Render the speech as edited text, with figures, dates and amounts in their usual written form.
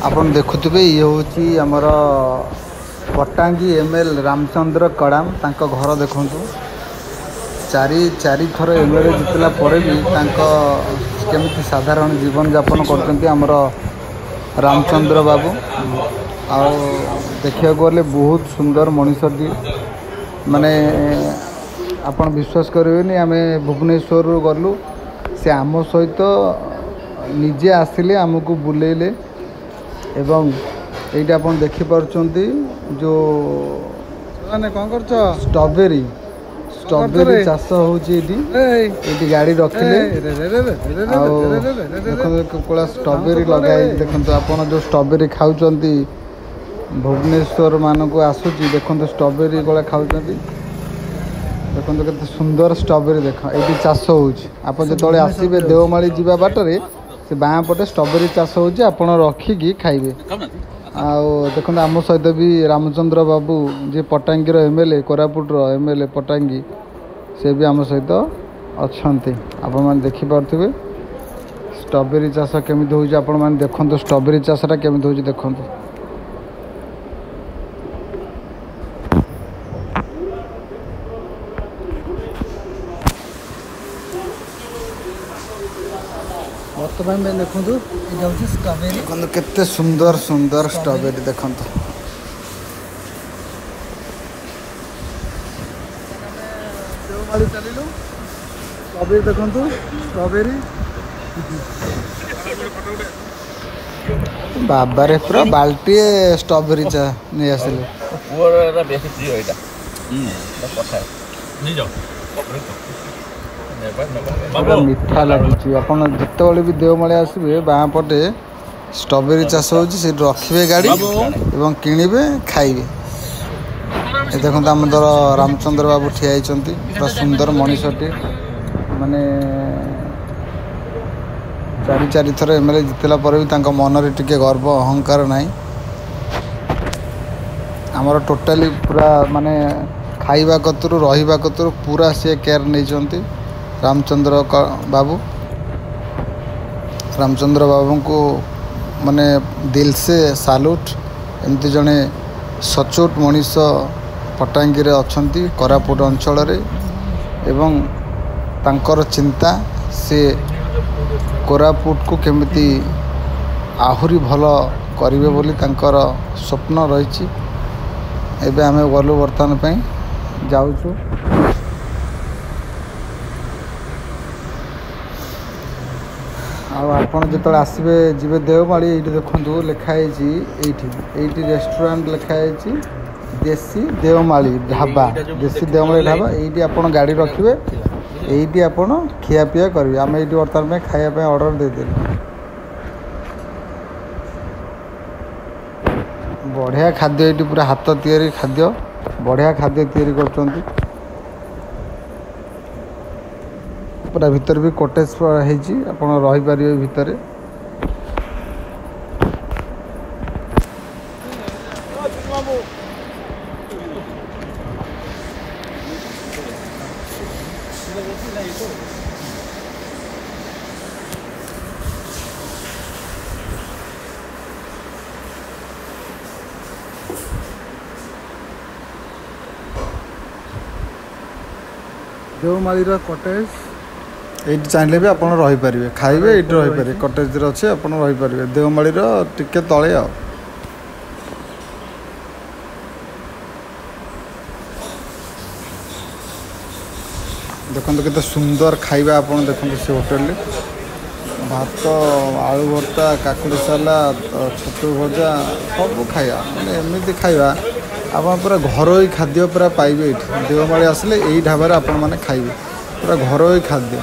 आपण देखुथिबे ये होची हमर पट्टांगी एमएल रामचंद्र कड़ाम तांको घर देखंतु चारि थर एमएल जितला परे भी तांको केमिति साधारण जीवन यापन करचंती हमर रामचंद्र बाबू आ देखिया गले बहुत सुंदर मनीषटी माने आपण विश्वास करेनि आमे भुवनेश्वर गलु से आम सहित निजे आसिले आमको बुलेले एवं ये आप देखिपी जो स्ट्रॉबेरी चाष होती गाड़ी रखिले कला स्ट्रॉबेरी लगाई देखो आप जो स्ट्रॉबेरी खाऊँ भुवनेश्वर मान को आसूची देखो स्ट्रॉबेरी कला खाऊँ देखो के सुंदर स्ट्रॉबेरी देख ये चाष होप जो आसबे देवमाली जावा बाटर से बाँ पटे स्ट्रॉबेरी चाष होपण रखिकी खाइबे देखो आम सहित भी रामचंद्र बाबू जी पट्टांगी एमएलए कोरापुट एमएलए पट्टांगी से भी आम सहित अच्छा आपण मैंने देखिपे स्ट्रॉबेरी चाष केमी हो आपण मैंने देखो स्ट्रॉबेरी चाषटा केमी हो देखो बर्तमान में देखो स्ट्रॉबेरी केते सुंदर सुंदर स्ट्रॉबेरी देखो चलू स्ट्रॉबेरी देखो स्ट्रॉबेरी बाबारे पूरा बाल्टी स्ट्रॉबेरी नहीं आसिले मीठा लगुच आप जिते भी देवमाली आसबे बाँ पटे स्ट्रॉबेरी चाष हो रखिए गाड़ी एवं किणवे खाइबे देखो आम दर रामचंद्र बाबू ठिया पूरा सुंदर मनीषटी माने चारि थर एमएलए जितला पर भी तांको मन रे टिके गर्व अहंकार नाही आमर टोटाली पूरा माने खाइबा कतरू रहिबा कतरू पूरा सी केयर नहीं रामचंद्र बाबू को माने दिल से सालूट एमती जड़े सचोट मनीष पट्टांगी अच्छी कोरापुट अंचल एवं तांकर चिंता से कोरापुट को केमिति आहुरी भल करिवे बोली तांकर स्वप्न रही एबे आमे गलु वर्तमान पे जाऊँ आपड़ जो आसबे जी देवमाली ये देखो लिखाई ये रेस्टोरेंट लिखाई देसी देवमाली ढाबा देसी देवमाली ढाबा ये आप गाड़ी रखिए ये आप खियापिया करेंगे आम ये बर्तमान में खायापी ऑर्डर देदेल बढ़िया खाद्य ये पूरा हाथ तैयारी खाद्य बढ़िया खाद्य तैयारी कर पूरा भीतर भी कॉटेज आप रहीपर भितर देवमाली कॉटेज ये चाहिए भी आप रहीपर खाइबे ये रहीपर कटेज अच्छे आप रहीपर देवमाली टिके तले आ देखो केते सुंदर खाइबा आप देखो से होटेल भात आलू भर्ता काकुड़ी सालाद छतु भजा सब खाया मैंने एमती खाइबा आप पूरा घरोई खाद्य पूरा पाइबे देवमाली आसले यही ढाबार आपण मैंने खाइबे पूरा घरोई खाद्य